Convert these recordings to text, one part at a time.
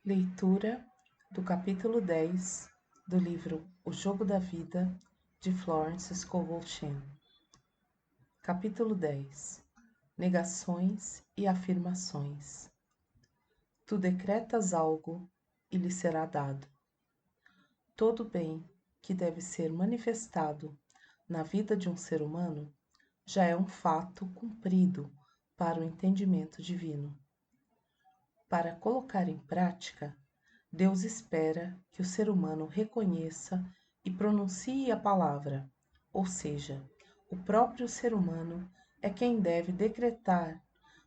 Leitura do capítulo 10 do livro O Jogo da Vida, de Florence Scovel Shinn. Capítulo 10. Negações e afirmações. Tu decretas algo e lhe será dado. Todo bem que deve ser manifestado na vida de um ser humano já é um fato cumprido para o entendimento divino. Para colocar em prática, Deus espera que o ser humano reconheça e pronuncie a palavra, ou seja, o próprio ser humano é quem deve decretar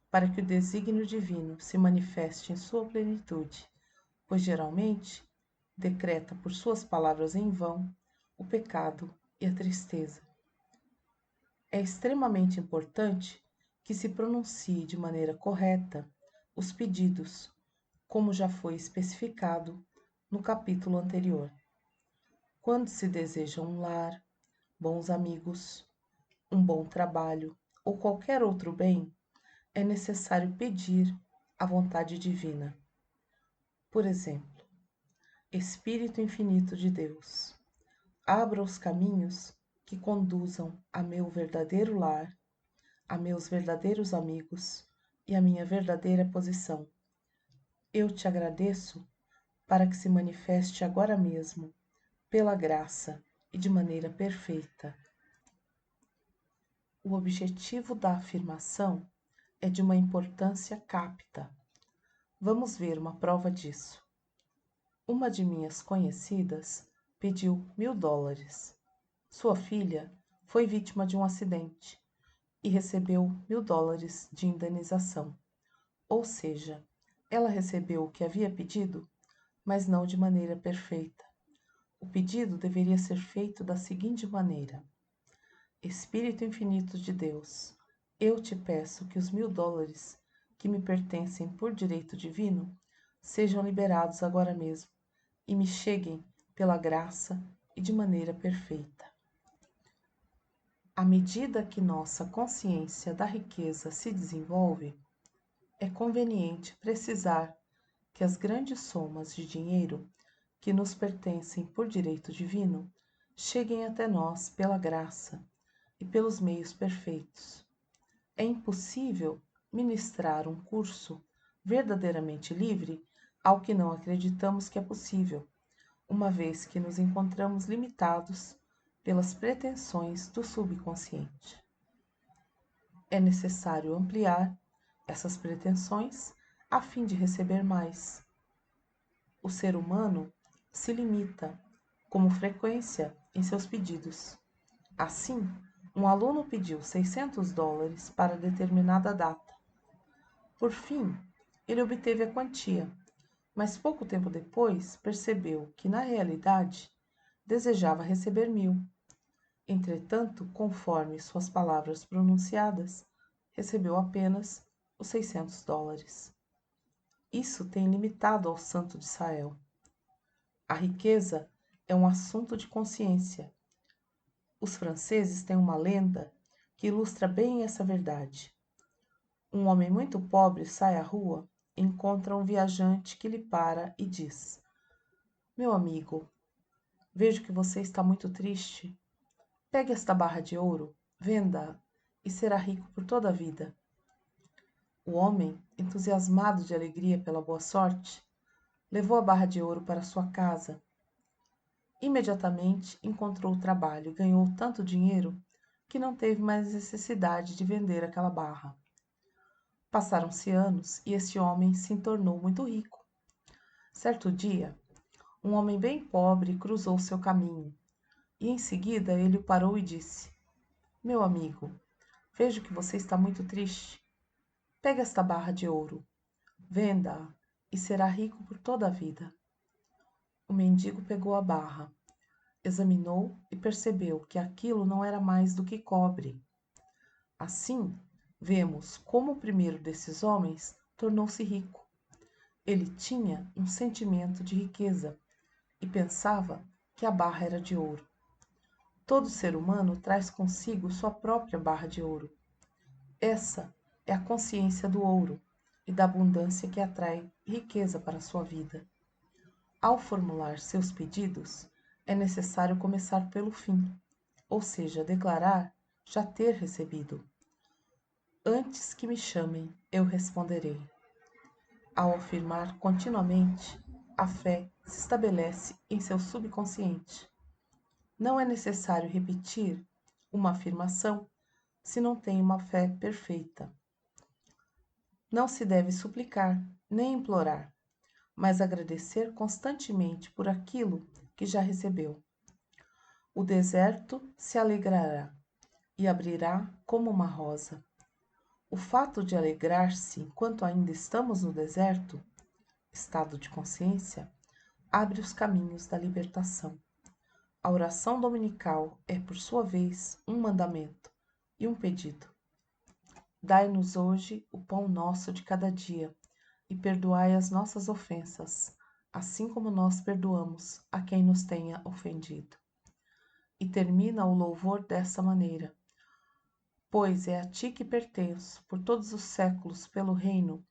para que o desígnio divino se manifeste em sua plenitude, pois geralmente decreta por suas palavras em vão o pecado e a tristeza. É extremamente importante que se pronuncie de maneira correta os pedidos, como já foi especificado no capítulo anterior. Quando se deseja um lar, bons amigos, um bom trabalho ou qualquer outro bem, é necessário pedir a vontade divina. Por exemplo, Espírito infinito de Deus, abra os caminhos que conduzam a meu verdadeiro lar, a meus verdadeiros amigos e a minha verdadeira posição. Eu te agradeço para que se manifeste agora mesmo, pela graça e de maneira perfeita. O objetivo da afirmação é de uma importância capta. Vamos ver uma prova disso. Uma de minhas conhecidas pediu $1.000. Sua filha foi vítima de um acidente e recebeu $1.000 de indenização. Ou seja, ela recebeu o que havia pedido, mas não de maneira perfeita. O pedido deveria ser feito da seguinte maneira: Espírito infinito de Deus, eu te peço que os $1.000 que me pertencem por direito divino sejam liberados agora mesmo e me cheguem pela graça e de maneira perfeita. À medida que nossa consciência da riqueza se desenvolve, é conveniente precisar que as grandes somas de dinheiro que nos pertencem por direito divino cheguem até nós pela graça e pelos meios perfeitos. É impossível ministrar um curso verdadeiramente livre ao que não acreditamos que é possível, uma vez que nos encontramos limitados pelas pretensões do subconsciente. É necessário ampliar essas pretensões a fim de receber mais. O ser humano se limita, como frequência, em seus pedidos. Assim, um aluno pediu $600 para determinada data. Por fim, ele obteve a quantia, mas pouco tempo depois percebeu que, na realidade, desejava receber 1.000. Entretanto, conforme suas palavras pronunciadas, recebeu apenas os $600. Isso tem limitado ao Santo de Israel. A riqueza é um assunto de consciência. Os franceses têm uma lenda que ilustra bem essa verdade. Um homem muito pobre sai à rua e encontra um viajante que lhe para e diz: Meu amigo, vejo que você está muito triste. Pegue esta barra de ouro, venda-a e será rico por toda a vida. O homem, entusiasmado de alegria pela boa sorte, levou a barra de ouro para sua casa. Imediatamente encontrou trabalho e ganhou tanto dinheiro que não teve mais necessidade de vender aquela barra. Passaram-se anos e esse homem se tornou muito rico. Certo dia, um homem bem pobre cruzou seu caminho e em seguida ele o parou e disse: Meu amigo, vejo que você está muito triste. Pegue esta barra de ouro, venda-a e será rico por toda a vida. O mendigo pegou a barra, examinou e percebeu que aquilo não era mais do que cobre. Assim, vemos como o primeiro desses homens tornou-se rico. Ele tinha um sentimento de riqueza e pensava que a barra era de ouro. Todo ser humano traz consigo sua própria barra de ouro. Essa é a consciência do ouro, e da abundância que atrai riqueza para a sua vida. Ao formular seus pedidos, é necessário começar pelo fim, ou seja, declarar já ter recebido. Antes que me chamem, eu responderei. Ao afirmar continuamente, a fé se estabelece em seu subconsciente. Não é necessário repetir uma afirmação se não tem uma fé perfeita. Não se deve suplicar nem implorar, mas agradecer constantemente por aquilo que já recebeu. O deserto se alegrará e abrirá como uma rosa. O fato de alegrar-se enquanto ainda estamos no deserto, estado de consciência, abre os caminhos da libertação. A oração dominical é, por sua vez, um mandamento e um pedido. Dai-nos hoje o pão nosso de cada dia e perdoai as nossas ofensas, assim como nós perdoamos a quem nos tenha ofendido. E termina o louvor dessa maneira: pois é a ti que pertenço por todos os séculos, pelo reino,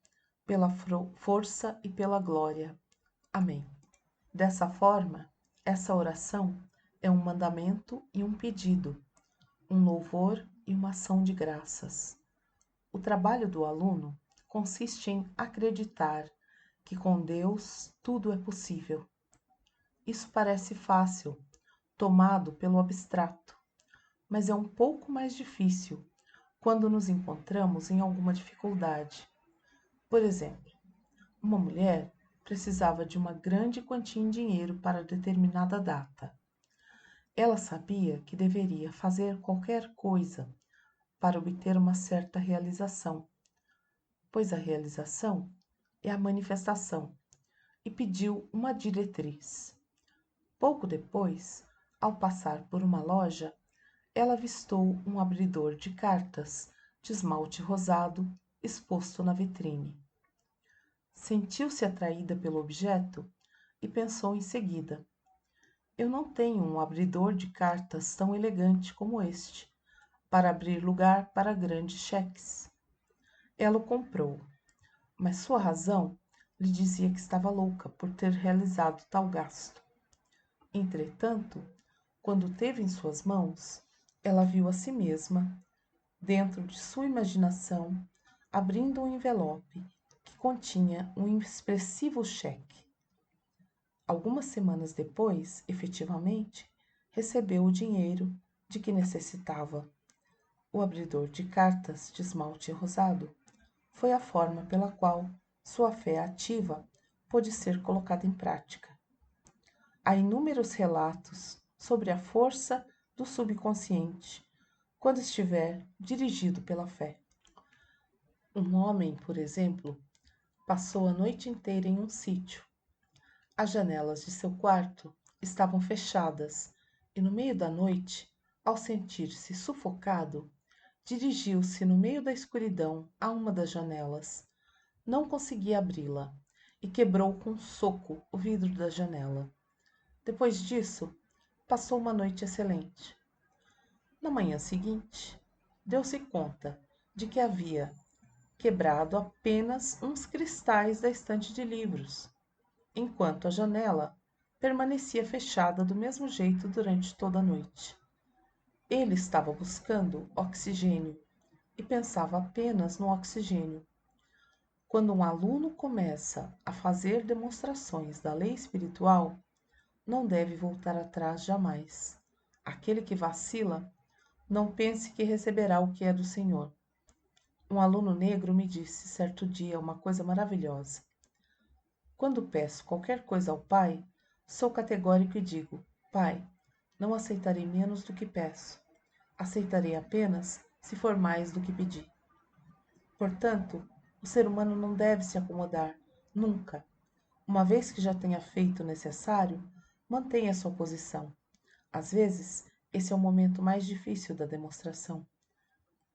pela força e pela glória. Amém. Dessa forma, essa oração é um mandamento e um pedido, um louvor e uma ação de graças. O trabalho do aluno consiste em acreditar que com Deus tudo é possível. Isso parece fácil, tomado pelo abstrato, mas é um pouco mais difícil quando nos encontramos em alguma dificuldade. Por exemplo, uma mulher precisava de uma grande quantia em dinheiro para determinada data. Ela sabia que deveria fazer qualquer coisa para obter uma certa realização, pois a realização é a manifestação, e pediu uma diretriz. Pouco depois, ao passar por uma loja, ela avistou um abridor de cartas de esmalte rosado exposto na vitrine. Sentiu-se atraída pelo objeto e pensou em seguida: eu não tenho um abridor de cartas tão elegante como este, para abrir lugar para grandes cheques. Ela o comprou, mas sua razão lhe dizia que estava louca por ter realizado tal gasto. Entretanto, quando o teve em suas mãos, ela viu a si mesma, dentro de sua imaginação, abrindo um envelope que continha um expressivo cheque. Algumas semanas depois, efetivamente, recebeu o dinheiro de que necessitava. O abridor de cartas de esmalte rosado foi a forma pela qual sua fé ativa pôde ser colocada em prática. Há inúmeros relatos sobre a força do subconsciente quando estiver dirigido pela fé. Um homem, por exemplo, passou a noite inteira em um sítio. As janelas de seu quarto estavam fechadas e, no meio da noite, ao sentir-se sufocado, dirigiu-se no meio da escuridão a uma das janelas. Não conseguia abri-la e quebrou com um soco o vidro da janela. Depois disso, passou uma noite excelente. Na manhã seguinte, deu-se conta de que havia quebrado apenas uns cristais da estante de livros, enquanto a janela permanecia fechada do mesmo jeito durante toda a noite. Ele estava buscando oxigênio e pensava apenas no oxigênio. Quando um aluno começa a fazer demonstrações da lei espiritual, não deve voltar atrás jamais. Aquele que vacila, não pense que receberá o que é do Senhor. Um aluno negro me disse certo dia uma coisa maravilhosa. Quando peço qualquer coisa ao Pai, sou categórico e digo: Pai, não aceitarei menos do que peço. Aceitarei apenas se for mais do que pedi. Portanto, o ser humano não deve se acomodar, nunca. Uma vez que já tenha feito o necessário, mantenha sua posição. Às vezes, esse é o momento mais difícil da demonstração.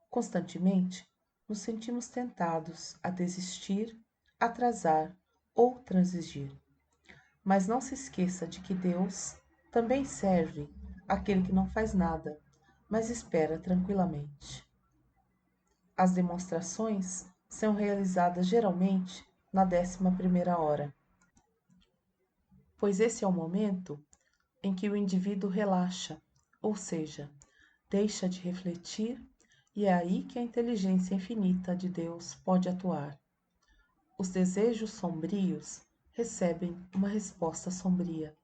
Constantemente, nos sentimos tentados a desistir, atrasar ou transigir. Mas não se esqueça de que Deus também serve aquele que não faz nada, mas espera tranquilamente. As demonstrações são realizadas geralmente na 11ª hora, pois esse é o momento em que o indivíduo relaxa, ou seja, deixa de refletir, e é aí que a inteligência infinita de Deus pode atuar. Os desejos sombrios recebem uma resposta sombria,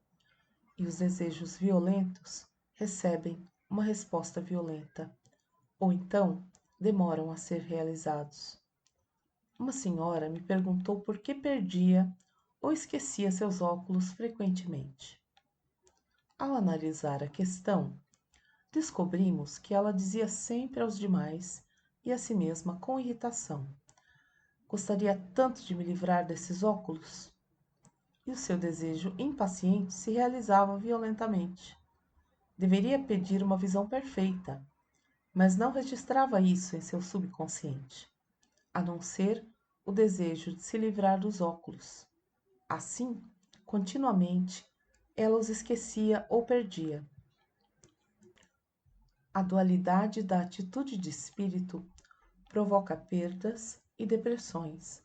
e os desejos violentos recebem uma resposta violenta, ou então demoram a ser realizados. Uma senhora me perguntou por que perdia ou esquecia seus óculos frequentemente. Ao analisar a questão, descobrimos que ela dizia sempre aos demais e a si mesma com irritação: "Gostaria tanto de me livrar desses óculos." E o seu desejo impaciente se realizava violentamente. Deveria pedir uma visão perfeita, mas não registrava isso em seu subconsciente, a não ser o desejo de se livrar dos óculos. Assim, continuamente, ela os esquecia ou perdia. A dualidade da atitude de espírito provoca perdas e depressões,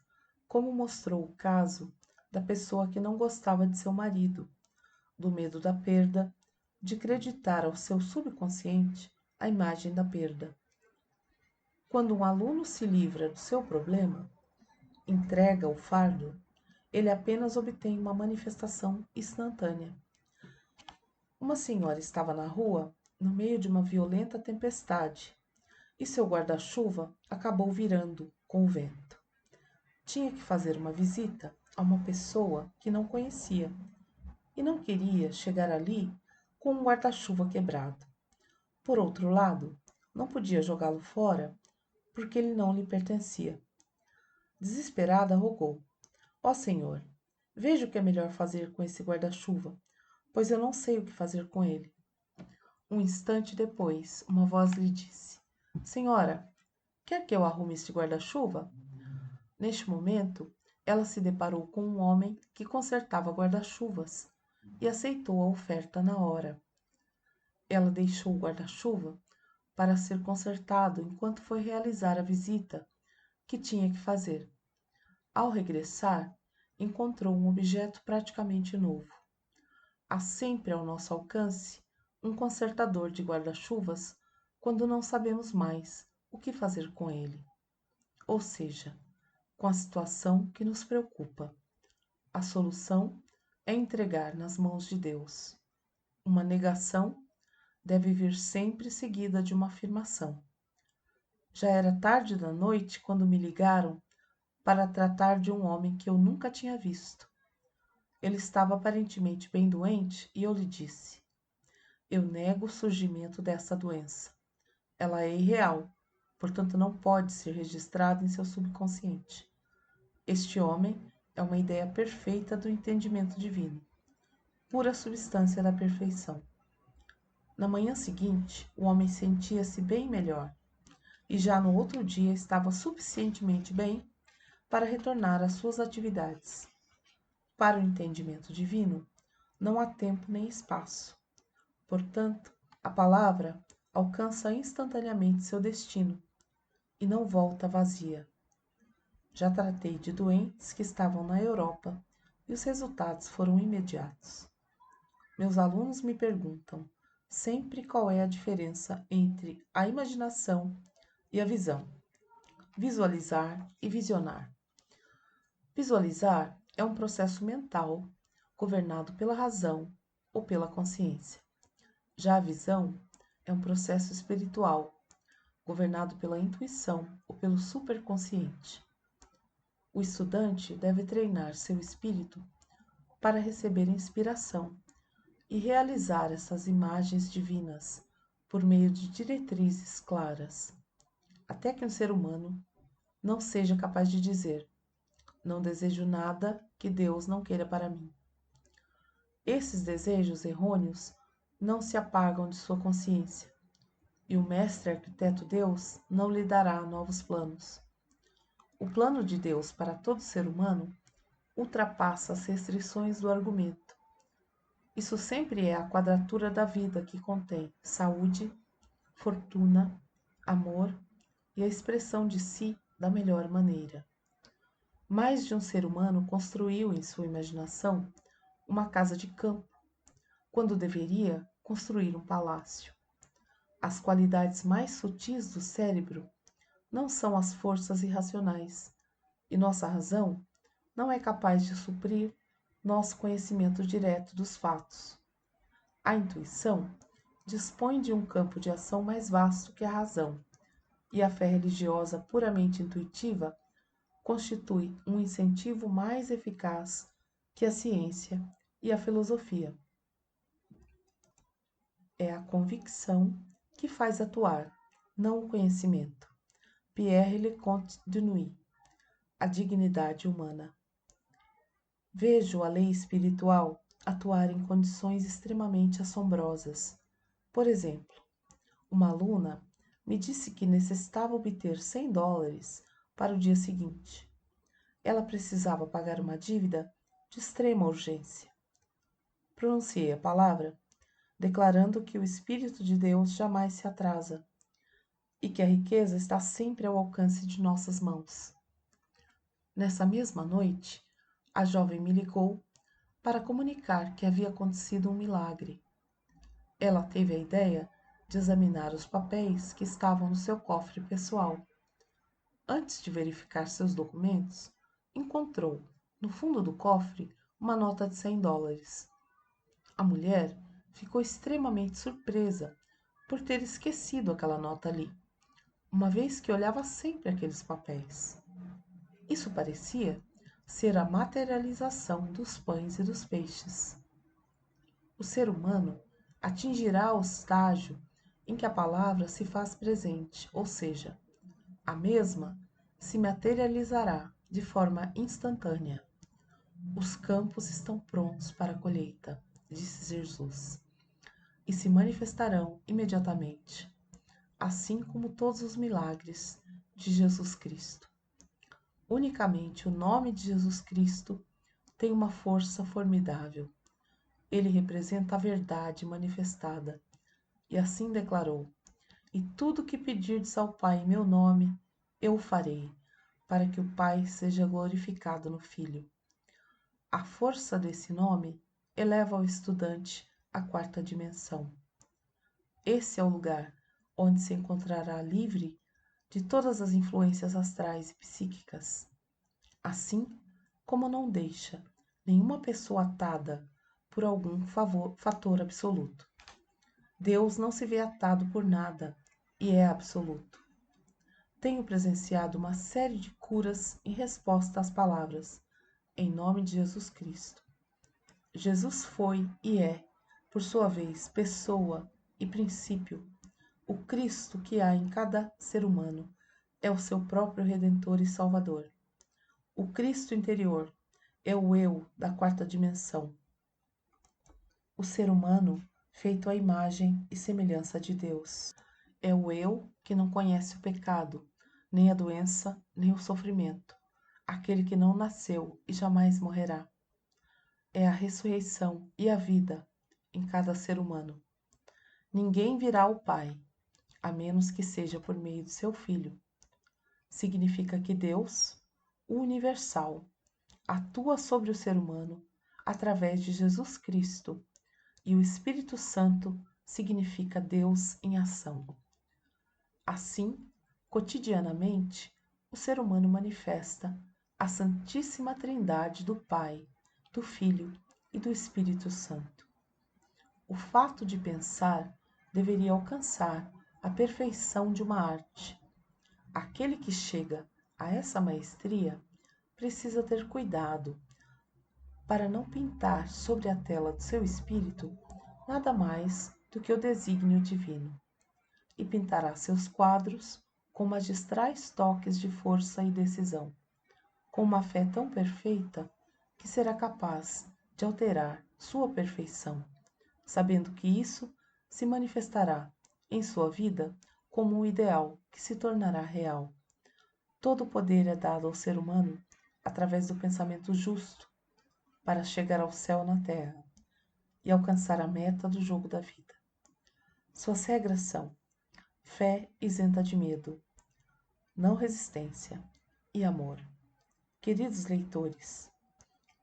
como mostrou o caso da pessoa que não gostava de seu marido, do medo da perda, de acreditar ao seu subconsciente a imagem da perda. Quando um aluno se livra do seu problema, entrega o fardo, ele apenas obtém uma manifestação instantânea. Uma senhora estava na rua, no meio de uma violenta tempestade, e seu guarda-chuva acabou virando com o vento. Tinha que fazer uma visita a uma pessoa que não conhecia e não queria chegar ali com um guarda-chuva quebrado. Por outro lado, não podia jogá-lo fora porque ele não lhe pertencia. Desesperada, rogou: "Ó Senhor, veja o que é melhor fazer com esse guarda-chuva, pois eu não sei o que fazer com ele." Um instante depois, uma voz lhe disse: "Senhora, quer que eu arrume este guarda-chuva?" Neste momento, ela se deparou com um homem que consertava guarda-chuvas e aceitou a oferta na hora. Ela deixou o guarda-chuva para ser consertado enquanto foi realizar a visita que tinha que fazer. Ao regressar, encontrou um objeto praticamente novo. Há sempre ao nosso alcance um consertador de guarda-chuvas quando não sabemos mais o que fazer com ele, ou seja, com a situação que nos preocupa. A solução é entregar nas mãos de Deus. Uma negação deve vir sempre seguida de uma afirmação. Já era tarde da noite quando me ligaram para tratar de um homem que eu nunca tinha visto. Ele estava aparentemente bem doente e eu lhe disse: "Eu nego o surgimento dessa doença. Ela é irreal, portanto não pode ser registrada em seu subconsciente. Este homem é uma ideia perfeita do entendimento divino, pura substância da perfeição." Na manhã seguinte, o homem sentia-se bem melhor e já no outro dia estava suficientemente bem para retornar às suas atividades. Para o entendimento divino, não há tempo nem espaço. Portanto, a palavra alcança instantaneamente seu destino e não volta vazia. Já tratei de doentes que estavam na Europa e os resultados foram imediatos. Meus alunos me perguntam sempre qual é a diferença entre a imaginação e a visão, visualizar e visionar. Visualizar é um processo mental governado pela razão ou pela consciência. Já a visão é um processo espiritual governado pela intuição ou pelo superconsciente. O estudante deve treinar seu espírito para receber inspiração e realizar essas imagens divinas por meio de diretrizes claras, até que um ser humano não seja capaz de dizer: "Não desejo nada que Deus não queira para mim." Esses desejos errôneos não se apagam de sua consciência, e o mestre arquiteto Deus não lhe dará novos planos. O plano de Deus para todo ser humano ultrapassa as restrições do argumento. Isso sempre é a quadratura da vida que contém saúde, fortuna, amor e a expressão de si da melhor maneira. Mais de um ser humano construiu em sua imaginação uma casa de campo, quando deveria construir um palácio. As qualidades mais sutis do cérebro não são as forças irracionais, e nossa razão não é capaz de suprir nosso conhecimento direto dos fatos. A intuição dispõe de um campo de ação mais vasto que a razão, e a fé religiosa puramente intuitiva constitui um incentivo mais eficaz que a ciência e a filosofia. É a convicção que faz atuar, não o conhecimento. Pierre Leconte Dunois, A Dignidade Humana. Vejo a lei espiritual atuar em condições extremamente assombrosas. Por exemplo, uma aluna me disse que necessitava obter $100 para o dia seguinte. Ela precisava pagar uma dívida de extrema urgência. Pronunciei a palavra, declarando que o Espírito de Deus jamais se atrasa e que a riqueza está sempre ao alcance de nossas mãos. Nessa mesma noite, a jovem me ligou para comunicar que havia acontecido um milagre. Ela teve a ideia de examinar os papéis que estavam no seu cofre pessoal. Antes de verificar seus documentos, encontrou, no fundo do cofre, uma nota de $100. A mulher ficou extremamente surpresa por ter esquecido aquela nota ali, uma vez que olhava sempre aqueles papéis. Isso parecia ser a materialização dos pães e dos peixes. O ser humano atingirá o estágio em que a palavra se faz presente, ou seja, a mesma se materializará de forma instantânea. Os campos estão prontos para a colheita, disse Jesus, e se manifestarão imediatamente, assim como todos os milagres de Jesus Cristo. Unicamente o nome de Jesus Cristo tem uma força formidável. Ele representa a verdade manifestada, e assim declarou: E tudo que pedirdes ao Pai em meu nome, eu o farei, para que o Pai seja glorificado no Filho. A força desse nome eleva o estudante à quarta dimensão. Esse é o lugar onde se encontrará livre de todas as influências astrais e psíquicas. Assim como não deixa nenhuma pessoa atada por algum fator absoluto. Deus não se vê atado por nada e é absoluto. Tenho presenciado uma série de curas em resposta às palavras, em nome de Jesus Cristo. Jesus foi e é, por sua vez, pessoa e princípio. O Cristo que há em cada ser humano é o seu próprio Redentor e Salvador. O Cristo interior é o eu da quarta dimensão. O ser humano, feito à imagem e semelhança de Deus, é o eu que não conhece o pecado, nem a doença, nem o sofrimento, aquele que não nasceu e jamais morrerá. É a ressurreição e a vida em cada ser humano. Ninguém virá ao Pai, a menos que seja por meio de seu Filho. Significa que Deus, o universal, atua sobre o ser humano através de Jesus Cristo, e o Espírito Santo significa Deus em ação. Assim, cotidianamente, o ser humano manifesta a Santíssima Trindade do Pai, do Filho e do Espírito Santo. O fato de pensar deveria alcançar a perfeição de uma arte. Aquele que chega a essa maestria precisa ter cuidado para não pintar sobre a tela do seu espírito nada mais do que o desígnio divino, e pintará seus quadros com magistrais toques de força e decisão, com uma fé tão perfeita que será capaz de alterar sua perfeição, sabendo que isso se manifestará em sua vida como um ideal que se tornará real. Todo o poder é dado ao ser humano através do pensamento justo para chegar ao céu na terra e alcançar a meta do jogo da vida. Suas regras são: fé isenta de medo, não resistência, e amor. Queridos leitores,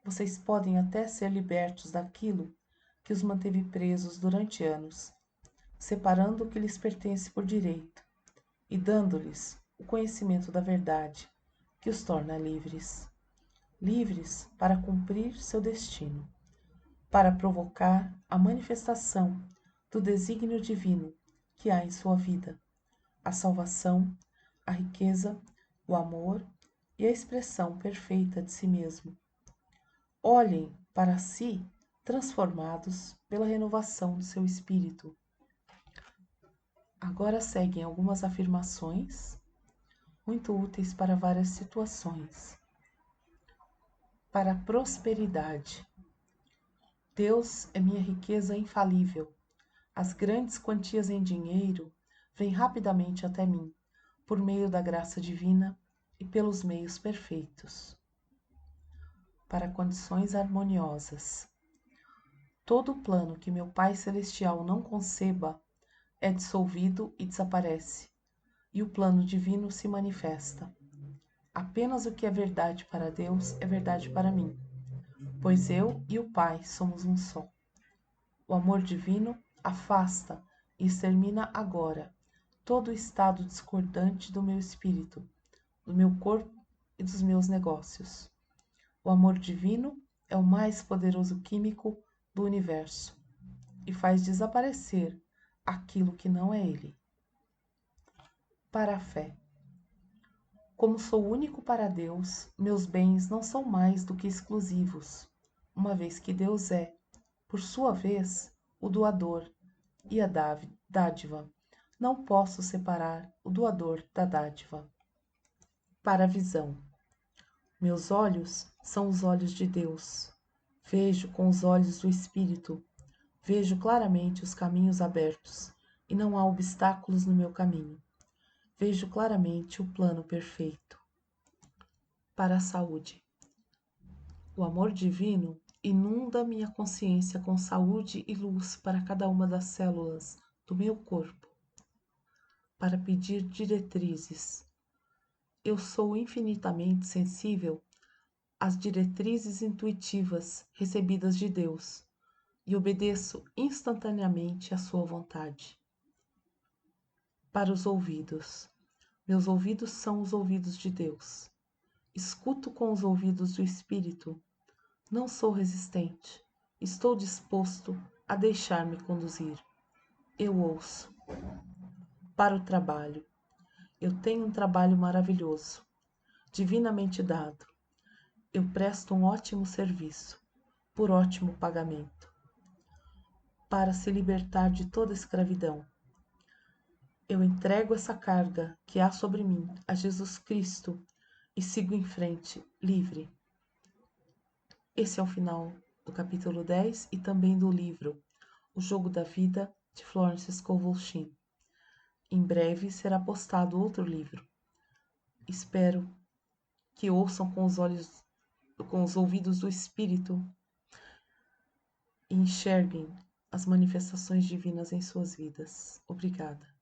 vocês podem até ser libertos daquilo que os manteve presos durante anos, separando o que lhes pertence por direito e dando-lhes o conhecimento da verdade que os torna livres. Livres para cumprir seu destino, para provocar a manifestação do desígnio divino que há em sua vida, a salvação, a riqueza, o amor e a expressão perfeita de si mesmo. Olhem para si transformados pela renovação do seu espírito. Agora seguem algumas afirmações muito úteis para várias situações. Para a prosperidade. Deus é minha riqueza infalível. As grandes quantias em dinheiro vêm rapidamente até mim, por meio da graça divina e pelos meios perfeitos. Para condições harmoniosas. Todo plano que meu Pai Celestial não conceba é dissolvido e desaparece, e o plano divino se manifesta. Apenas o que é verdade para Deus é verdade para mim, pois eu e o Pai somos um só. O amor divino afasta e extermina agora todo o estado discordante do meu espírito, do meu corpo e dos meus negócios. O amor divino é o mais poderoso químico do universo e faz desaparecer aquilo que não é ele. Para a fé. Como sou único para Deus, meus bens não são mais do que exclusivos, uma vez que Deus é, por sua vez, o doador e a dádiva. Não posso separar o doador da dádiva. Para a visão. Meus olhos são os olhos de Deus. Vejo com os olhos do Espírito. Vejo claramente os caminhos abertos e não há obstáculos no meu caminho. Vejo claramente o plano perfeito. Para a saúde. O amor divino inunda minha consciência com saúde e luz para cada uma das células do meu corpo. Para pedir diretrizes. Eu sou infinitamente sensível às diretrizes intuitivas recebidas de Deus e obedeço instantaneamente à sua vontade. Para os ouvidos. Meus ouvidos são os ouvidos de Deus. Escuto com os ouvidos do Espírito. Não sou resistente. Estou disposto a deixar-me conduzir. Eu ouço. Para o trabalho. Eu tenho um trabalho maravilhoso, divinamente dado. Eu presto um ótimo serviço, por ótimo pagamento, para se libertar de toda escravidão. Eu entrego essa carga que há sobre mim a Jesus Cristo e sigo em frente, livre. Esse é o final do capítulo 10 e também do livro O Jogo da Vida, de Florence Scovel Shinn. Em breve será postado outro livro. Espero que ouçam com os ouvidos do Espírito e enxerguem as manifestações divinas em suas vidas. Obrigada.